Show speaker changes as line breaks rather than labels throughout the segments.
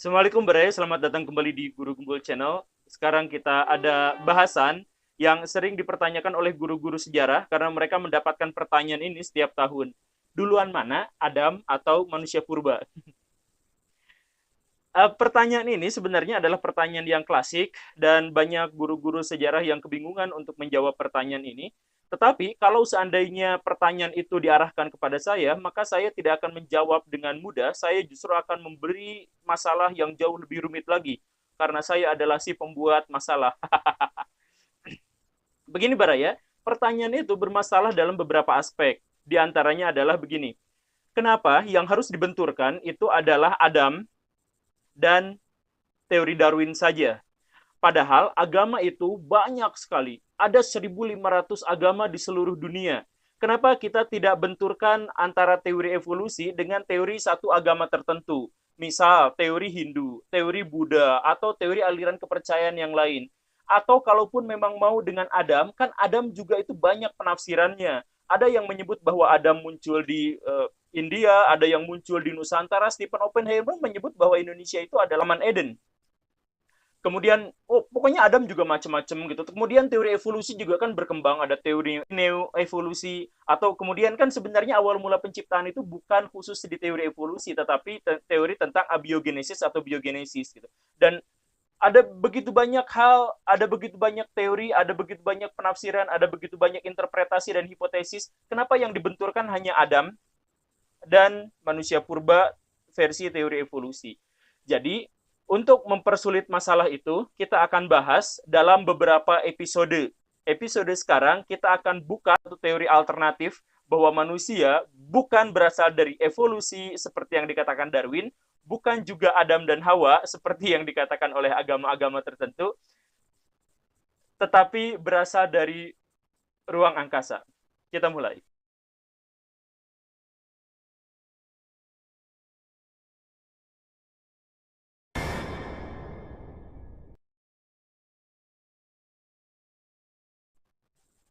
Assalamualaikum Bray, selamat datang kembali di Guru Kumpul Channel. Sekarang kita ada bahasan yang sering dipertanyakan oleh guru-guru sejarah karena mereka mendapatkan pertanyaan ini setiap tahun. Duluan mana, Adam atau manusia purba? Pertanyaan ini sebenarnya adalah pertanyaan yang klasik dan banyak guru-guru sejarah yang kebingungan untuk menjawab pertanyaan ini. Tetapi kalau seandainya pertanyaan itu diarahkan kepada saya, maka saya tidak akan menjawab dengan mudah. Saya justru akan memberi masalah yang jauh lebih rumit lagi karena saya adalah si pembuat masalah. Begini Baraya, pertanyaan itu bermasalah dalam beberapa aspek. Di antaranya adalah begini. Kenapa yang harus dibenturkan itu adalah Adam dan teori Darwin saja? Padahal agama itu banyak sekali. Ada 1.500 agama di seluruh dunia. Kenapa kita tidak benturkan antara teori evolusi dengan teori satu agama tertentu? Misal teori Hindu, teori Buddha, atau teori aliran kepercayaan yang lain. Atau kalaupun memang mau dengan Adam, kan Adam juga itu banyak penafsirannya. Ada yang menyebut bahwa Adam muncul di India, ada yang muncul di Nusantara. Stephen Oppenheimer menyebut bahwa Indonesia itu adalah Taman Eden. Kemudian, oh pokoknya Adam juga macam-macam gitu. Kemudian teori evolusi juga kan berkembang, ada teori neo-evolusi, atau kemudian kan sebenarnya awal mula penciptaan itu bukan khusus di teori evolusi, tetapi teori tentang abiogenesis atau biogenesis gitu. Dan ada begitu banyak hal, ada begitu banyak teori, ada begitu banyak penafsiran, ada begitu banyak interpretasi dan hipotesis. Kenapa yang dibenturkan hanya Adam dan manusia purba versi teori evolusi? Jadi, untuk mempersulit masalah itu, kita akan bahas dalam beberapa episode. Episode sekarang kita akan buka satu teori alternatif bahwa manusia bukan berasal dari evolusi seperti yang dikatakan Darwin, bukan juga Adam dan Hawa seperti yang dikatakan oleh agama-agama tertentu, tetapi berasal dari ruang angkasa. Kita mulai.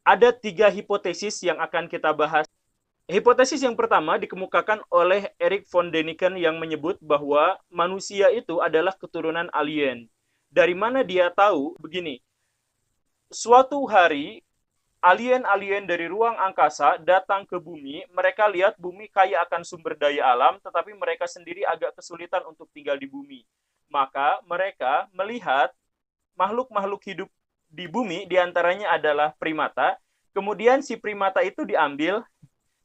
Ada 3 hipotesis yang akan kita bahas. Hipotesis yang pertama dikemukakan oleh Erik von Däniken yang menyebut bahwa manusia itu adalah keturunan alien. Dari mana dia tahu? Begini, suatu hari alien-alien dari ruang angkasa datang ke bumi, mereka lihat bumi kaya akan sumber daya alam, tetapi mereka sendiri agak kesulitan untuk tinggal di bumi. Maka mereka melihat makhluk-makhluk hidup di bumi, diantaranya adalah primata, kemudian si primata itu diambil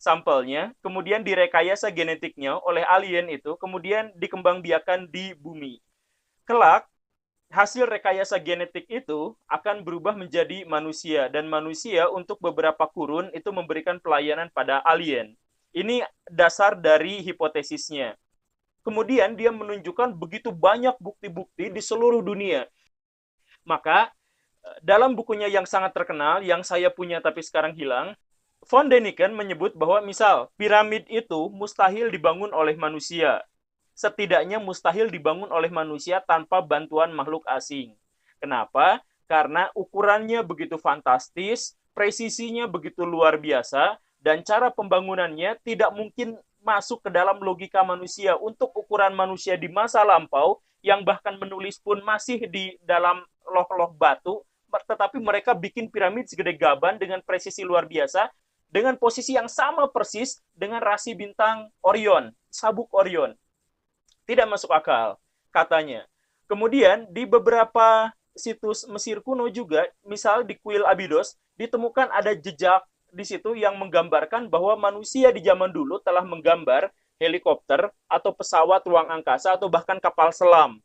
sampelnya, kemudian direkayasa genetiknya oleh alien itu, kemudian dikembangbiakan di bumi. Kelak, hasil rekayasa genetik itu akan berubah menjadi manusia, dan manusia untuk beberapa kurun itu memberikan pelayanan pada alien. Ini dasar dari hipotesisnya. Kemudian dia menunjukkan begitu banyak bukti-bukti di seluruh dunia. Maka dalam bukunya yang sangat terkenal, yang saya punya tapi sekarang hilang, von Däniken menyebut bahwa misal piramid itu mustahil dibangun oleh manusia. Setidaknya mustahil dibangun oleh manusia tanpa bantuan makhluk asing. Kenapa? Karena ukurannya begitu fantastis, presisinya begitu luar biasa, dan cara pembangunannya tidak mungkin masuk ke dalam logika manusia. Untuk ukuran manusia di masa lampau, yang bahkan menulis pun masih di dalam loh-loh batu, tetapi mereka bikin piramid segede gaban dengan presisi luar biasa, dengan posisi yang sama persis dengan rasi bintang Orion, sabuk Orion. Tidak masuk akal, katanya. Kemudian di beberapa situs Mesir kuno juga, misal di kuil Abydos, ditemukan ada jejak di situ yang menggambarkan bahwa manusia di zaman dulu telah menggambar helikopter atau pesawat ruang angkasa atau bahkan kapal selam.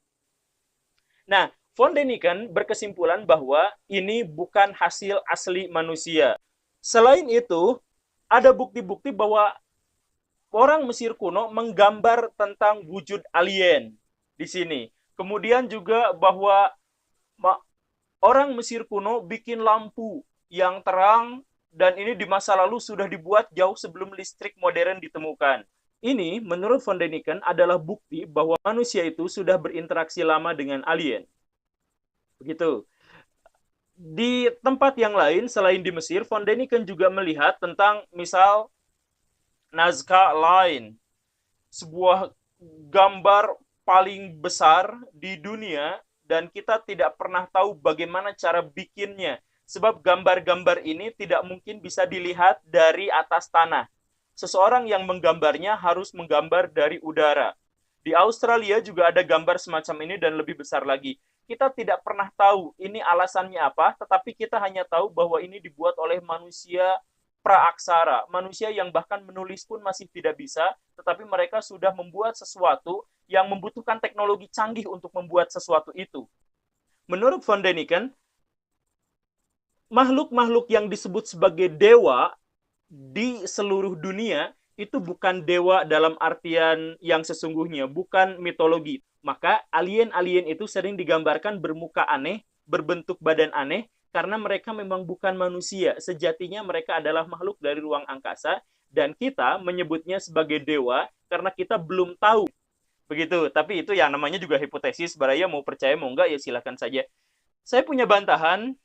Nah, von Däniken berkesimpulan bahwa ini bukan hasil asli manusia. Selain itu, ada bukti-bukti bahwa orang Mesir kuno menggambar tentang wujud alien di sini. Kemudian juga bahwa orang Mesir kuno bikin lampu yang terang, dan ini di masa lalu sudah dibuat jauh sebelum listrik modern ditemukan. Ini menurut von Däniken adalah bukti bahwa manusia itu sudah berinteraksi lama dengan alien. Begitu. Di tempat yang lain selain di Mesir, von Däniken juga melihat tentang misal Nazca lain, sebuah gambar paling besar di dunia dan kita tidak pernah tahu bagaimana cara bikinnya. Sebab gambar-gambar ini tidak mungkin bisa dilihat dari atas tanah. Seseorang yang menggambarnya harus menggambar dari udara. Di Australia juga ada gambar semacam ini dan lebih besar lagi. Kita tidak pernah tahu ini alasannya apa, tetapi kita hanya tahu bahwa ini dibuat oleh manusia praaksara, manusia yang bahkan menulis pun masih tidak bisa, tetapi mereka sudah membuat sesuatu yang membutuhkan teknologi canggih untuk membuat sesuatu itu. Menurut von Däniken, makhluk-makhluk yang disebut sebagai dewa di seluruh dunia itu bukan dewa dalam artian yang sesungguhnya, bukan mitologi. Maka alien-alien itu sering digambarkan bermuka aneh, berbentuk badan aneh, karena mereka memang bukan manusia. Sejatinya mereka adalah makhluk dari ruang angkasa, dan kita menyebutnya sebagai dewa karena kita belum tahu. Begitu, tapi itu yang namanya juga hipotesis. Baraya mau percaya mau enggak ya silakan saja. Saya punya bantahan,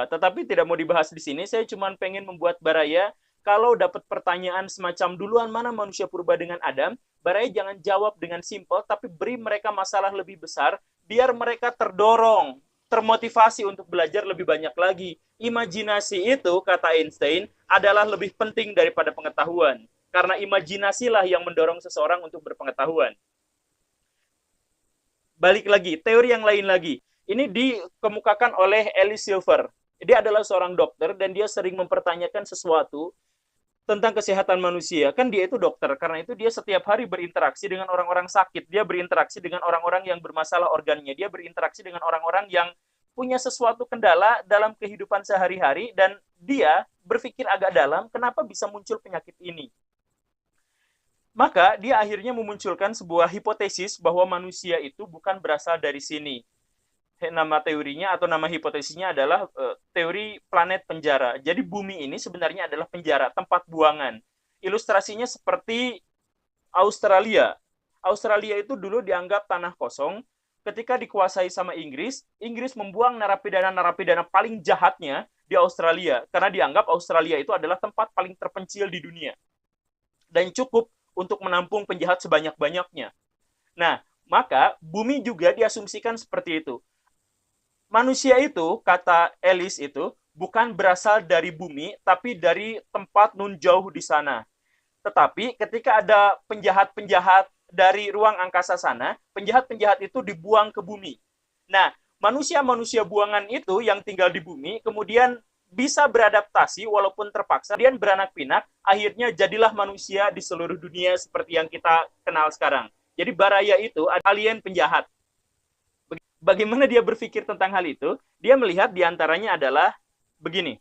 tetapi tidak mau dibahas di sini. Saya cuma pengen membuat Baraya, kalau dapat pertanyaan semacam duluan mana manusia purba dengan Adam, Baraya jangan jawab dengan simpel, tapi beri mereka masalah lebih besar, biar mereka terdorong, termotivasi untuk belajar lebih banyak lagi. Imajinasi itu, kata Einstein, adalah lebih penting daripada pengetahuan. Karena imajinasilah yang mendorong seseorang untuk berpengetahuan. Balik lagi, teori yang lain lagi. Ini dikemukakan oleh Alice Silver. Dia adalah seorang dokter dan dia sering mempertanyakan sesuatu tentang kesehatan manusia. Kan dia itu dokter, karena itu dia setiap hari berinteraksi dengan orang-orang sakit. Dia berinteraksi dengan orang-orang yang bermasalah organnya. Dia berinteraksi dengan orang-orang yang punya sesuatu kendala dalam kehidupan sehari-hari, dan dia berpikir agak dalam, kenapa bisa muncul penyakit ini. Maka dia akhirnya memunculkan sebuah hipotesis bahwa manusia itu bukan berasal dari sini. Nama teorinya atau nama hipotesisnya adalah teori planet penjara. Jadi bumi ini sebenarnya adalah penjara, tempat buangan. Ilustrasinya seperti Australia. Australia itu dulu dianggap tanah kosong. Ketika dikuasai sama Inggris, Inggris membuang narapidana paling jahatnya di Australia. Karena dianggap Australia itu adalah tempat paling terpencil di dunia. Dan cukup untuk menampung penjahat sebanyak-banyaknya. Nah, maka bumi juga diasumsikan seperti itu. Manusia itu, kata Alice itu, bukan berasal dari bumi, tapi dari tempat nun jauh di sana. Tetapi ketika ada penjahat-penjahat dari ruang angkasa sana, penjahat-penjahat itu dibuang ke bumi. Nah, manusia-manusia buangan itu yang tinggal di bumi, kemudian bisa beradaptasi walaupun terpaksa, kemudian beranak pinak, akhirnya jadilah manusia di seluruh dunia seperti yang kita kenal sekarang. Jadi Baraya itu alien penjahat. Bagaimana dia berpikir tentang hal itu? Dia melihat diantaranya adalah begini,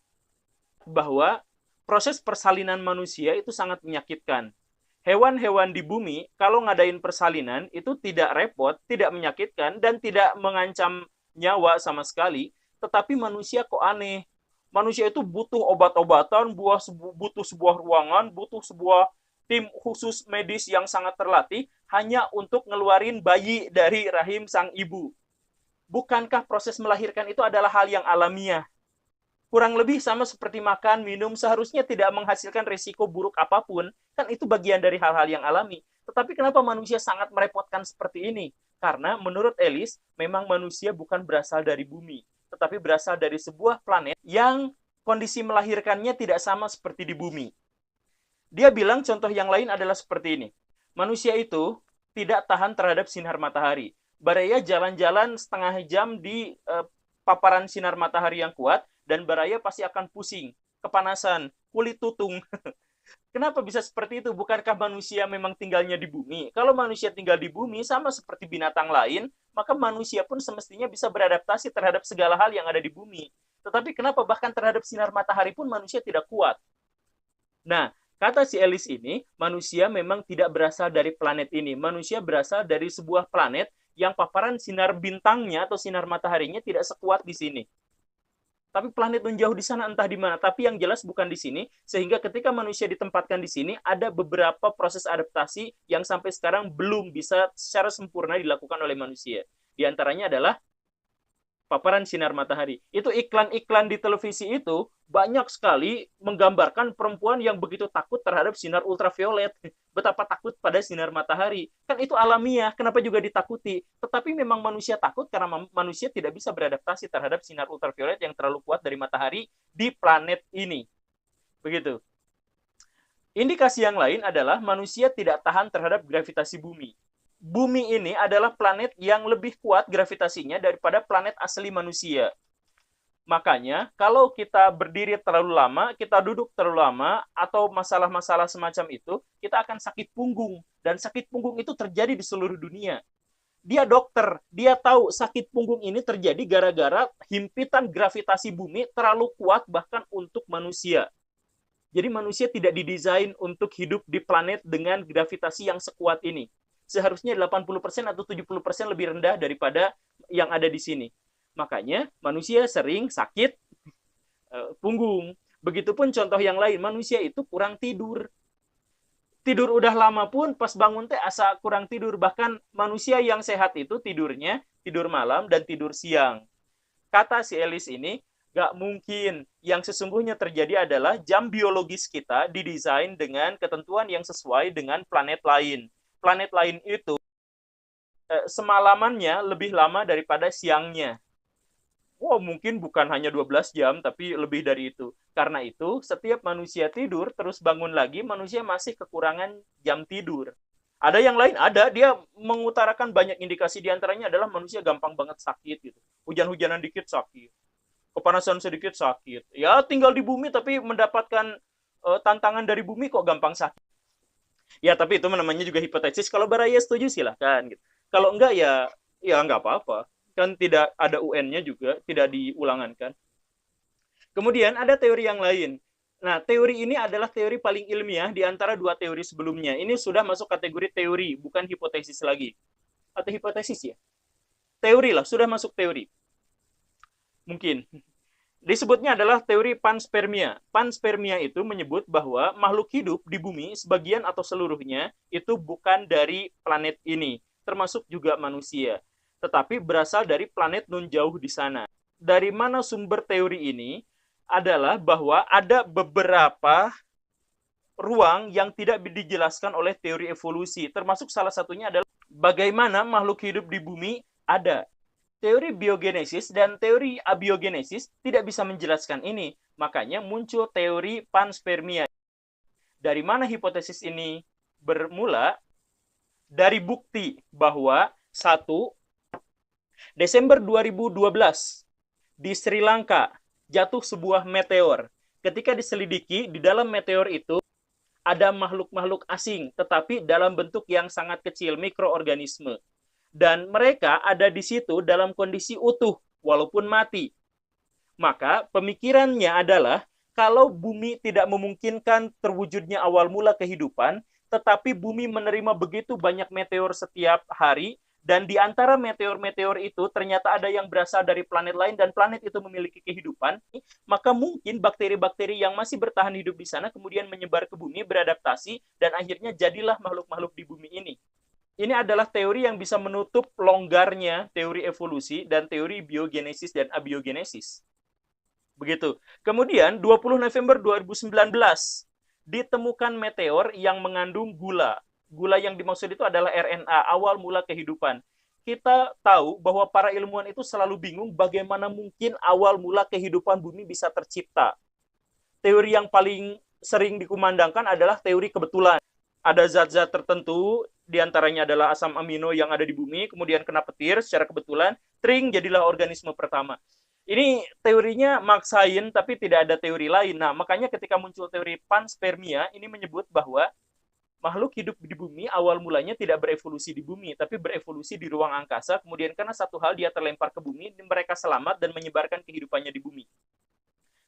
bahwa proses persalinan manusia itu sangat menyakitkan. Hewan-hewan di bumi, kalau ngadain persalinan, itu tidak repot, tidak menyakitkan, dan tidak mengancam nyawa sama sekali. Tetapi manusia kok aneh. Manusia itu butuh obat-obatan, butuh sebuah ruangan, butuh sebuah tim khusus medis yang sangat terlatih, hanya untuk ngeluarin bayi dari rahim sang ibu. Bukankah proses melahirkan itu adalah hal yang alamiah? Kurang lebih sama seperti makan, minum, seharusnya tidak menghasilkan risiko buruk apapun, kan itu bagian dari hal-hal yang alami. Tetapi kenapa manusia sangat merepotkan seperti ini? Karena menurut Alice, memang manusia bukan berasal dari bumi, tetapi berasal dari sebuah planet yang kondisi melahirkannya tidak sama seperti di bumi. Dia bilang contoh yang lain adalah seperti ini. Manusia itu tidak tahan terhadap sinar matahari. Baraya jalan-jalan setengah jam di paparan sinar matahari yang kuat, dan Baraya pasti akan pusing, kepanasan, kulit tutung. Kenapa bisa seperti itu? Bukankah manusia memang tinggalnya di bumi? Kalau manusia tinggal di bumi, sama seperti binatang lain, maka manusia pun semestinya bisa beradaptasi terhadap segala hal yang ada di bumi. Tetapi kenapa bahkan terhadap sinar matahari pun manusia tidak kuat? Nah, kata si Alice ini, manusia memang tidak berasal dari planet ini. Manusia berasal dari sebuah planet yang paparan sinar bintangnya atau sinar mataharinya tidak sekuat di sini. Tapi planet yang jauh di sana entah di mana. Tapi yang jelas bukan di sini. Sehingga ketika manusia ditempatkan di sini, ada beberapa proses adaptasi yang sampai sekarang belum bisa secara sempurna dilakukan oleh manusia. Di antaranya adalah paparan sinar matahari. Itu iklan-iklan di televisi itu banyak sekali menggambarkan perempuan yang begitu takut terhadap sinar ultraviolet. Betapa takut pada sinar matahari. Kan itu alamiah, kenapa juga ditakuti? Tetapi memang manusia takut karena manusia tidak bisa beradaptasi terhadap sinar ultraviolet yang terlalu kuat dari matahari di planet ini. Begitu. Indikasi yang lain adalah manusia tidak tahan terhadap gravitasi bumi. Bumi ini adalah planet yang lebih kuat gravitasinya daripada planet asli manusia. Makanya, kalau kita berdiri terlalu lama, kita duduk terlalu lama, atau masalah-masalah semacam itu, kita akan sakit punggung. Dan sakit punggung itu terjadi di seluruh dunia. Dia dokter, dia tahu sakit punggung ini terjadi gara-gara himpitan gravitasi bumi terlalu kuat bahkan untuk manusia. Jadi manusia tidak didesain untuk hidup di planet dengan gravitasi yang sekuat ini. Seharusnya 80% atau 70% lebih rendah daripada yang ada di sini. Makanya manusia sering sakit punggung. Begitupun contoh yang lain, manusia itu kurang tidur. Tidur udah lama pun pas bangun teh asa kurang tidur. Bahkan manusia yang sehat itu tidurnya tidur malam dan tidur siang. Kata si Ellis ini, gak mungkin. Yang sesungguhnya terjadi adalah jam biologis kita didesain dengan ketentuan yang sesuai dengan planet lain. Planet lain itu semalamannya lebih lama daripada siangnya. Wow, mungkin bukan hanya 12 jam, tapi lebih dari itu. Karena itu, setiap manusia tidur, terus bangun lagi, manusia masih kekurangan jam tidur. Ada yang lain, ada. Dia mengutarakan banyak indikasi, diantaranya adalah manusia gampang banget sakit. Gitu. Hujan-hujanan dikit sakit. Kepanasan sedikit sakit. Ya, tinggal di bumi, tapi mendapatkan tantangan dari bumi kok gampang sakit. Ya, tapi itu namanya juga hipotesis. Kalau Baraya setuju silahkan. Gitu. Kalau enggak ya enggak apa-apa. Kan tidak ada UN-nya juga, tidak diulangankan. Kemudian ada teori yang lain. Nah, teori ini adalah teori paling ilmiah di antara dua teori sebelumnya. Ini sudah masuk kategori teori, bukan hipotesis lagi. Atau hipotesis ya? Teori lah, sudah masuk teori. Mungkin. Disebutnya adalah teori panspermia. Panspermia itu menyebut bahwa makhluk hidup di bumi, sebagian atau seluruhnya, itu bukan dari planet ini, termasuk juga manusia, tetapi berasal dari planet non jauh di sana. Dari mana sumber teori ini? Adalah bahwa ada beberapa ruang yang tidak dijelaskan oleh teori evolusi, termasuk salah satunya adalah bagaimana makhluk hidup di bumi ada. Teori biogenesis dan teori abiogenesis tidak bisa menjelaskan ini. Makanya muncul teori panspermia. Dari mana hipotesis ini bermula? Dari bukti bahwa 1. Desember 2012 di Sri Lanka jatuh sebuah meteor. Ketika diselidiki, di dalam meteor itu ada makhluk-makhluk asing, tetapi dalam bentuk yang sangat kecil, mikroorganisme. Dan mereka ada di situ dalam kondisi utuh, walaupun mati. Maka pemikirannya adalah, kalau bumi tidak memungkinkan terwujudnya awal mula kehidupan, tetapi bumi menerima begitu banyak meteor setiap hari, dan di antara meteor-meteor itu ternyata ada yang berasal dari planet lain, dan planet itu memiliki kehidupan, maka mungkin bakteri-bakteri yang masih bertahan hidup di sana kemudian menyebar ke bumi, beradaptasi, dan akhirnya jadilah makhluk-makhluk di bumi ini. Ini adalah teori yang bisa menutup longgarnya teori evolusi dan teori biogenesis dan abiogenesis. Begitu. Kemudian 20 November 2019 ditemukan meteor yang mengandung gula. Gula yang dimaksud itu adalah RNA, awal mula kehidupan. Kita tahu bahwa para ilmuwan itu selalu bingung bagaimana mungkin awal mula kehidupan bumi bisa tercipta. Teori yang paling sering dikumandangkan adalah teori kebetulan. Ada zat-zat tertentu, diantaranya adalah asam amino yang ada di bumi, kemudian kena petir secara kebetulan, tring, jadilah organisme pertama. Ini teorinya maksain, tapi tidak ada teori lain. Nah, makanya ketika muncul teori panspermia, ini menyebut bahwa makhluk hidup di bumi awal mulanya tidak berevolusi di bumi, tapi berevolusi di ruang angkasa, kemudian karena satu hal dia terlempar ke bumi, mereka selamat dan menyebarkan kehidupannya di bumi.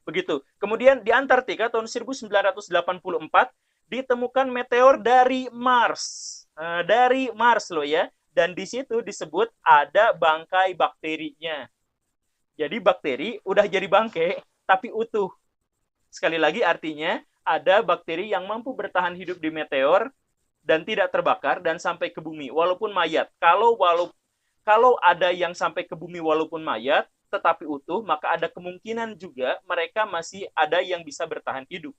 Begitu. Kemudian di Antartika tahun 1984, ditemukan meteor dari Mars. Dari Mars loh ya. Dan di situ disebut ada bangkai bakterinya. Jadi bakteri udah jadi bangkai, tapi utuh. Sekali lagi artinya, ada bakteri yang mampu bertahan hidup di meteor dan tidak terbakar dan sampai ke bumi, walaupun mayat. Kalau ada yang sampai ke bumi walaupun mayat, tetapi utuh, maka ada kemungkinan juga mereka masih ada yang bisa bertahan hidup.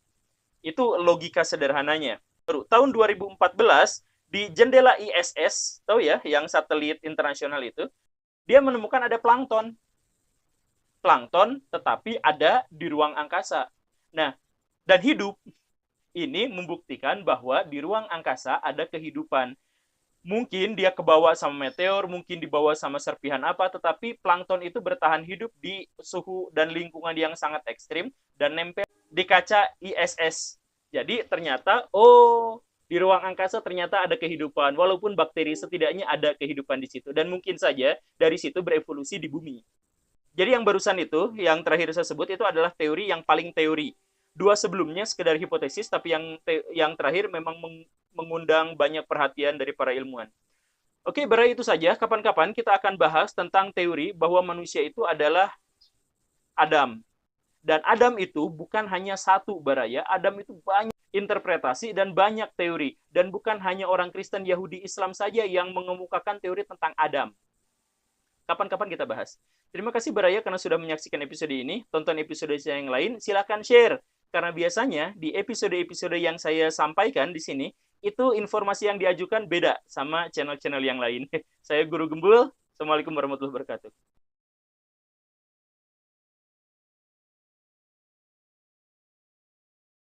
Itu logika sederhananya. Tahun 2014, di jendela ISS, tahu ya, yang satelit internasional itu, dia menemukan ada plankton. Plankton, tetapi ada di ruang angkasa. Nah, dan hidup ini membuktikan bahwa di ruang angkasa ada kehidupan. Mungkin dia kebawa sama meteor, mungkin dibawa sama serpihan apa, tetapi plankton itu bertahan hidup di suhu dan lingkungan yang sangat ekstrim dan nempel di kaca ISS. Jadi ternyata, di ruang angkasa ternyata ada kehidupan, walaupun bakteri setidaknya ada kehidupan di situ. Dan mungkin saja dari situ berevolusi di bumi. Jadi yang barusan itu, yang terakhir saya sebut itu adalah teori yang paling teori. Dua sebelumnya sekedar hipotesis, tapi yang terakhir memang mengundang banyak perhatian dari para ilmuwan. Oke, berarti itu saja. Kapan-kapan kita akan bahas tentang teori bahwa manusia itu adalah Adam. Dan Adam itu bukan hanya satu, Baraya. Adam itu banyak interpretasi dan banyak teori. Dan bukan hanya orang Kristen, Yahudi, Islam saja yang mengemukakan teori tentang Adam. Kapan-kapan kita bahas. Terima kasih Baraya karena sudah menyaksikan episode ini. Tonton episode saya yang lain. Silakan share. Karena biasanya di episode-episode yang saya sampaikan di sini, itu informasi yang diajukan beda sama channel-channel yang lain. Saya Guru Gembul. Assalamualaikum warahmatullahi wabarakatuh.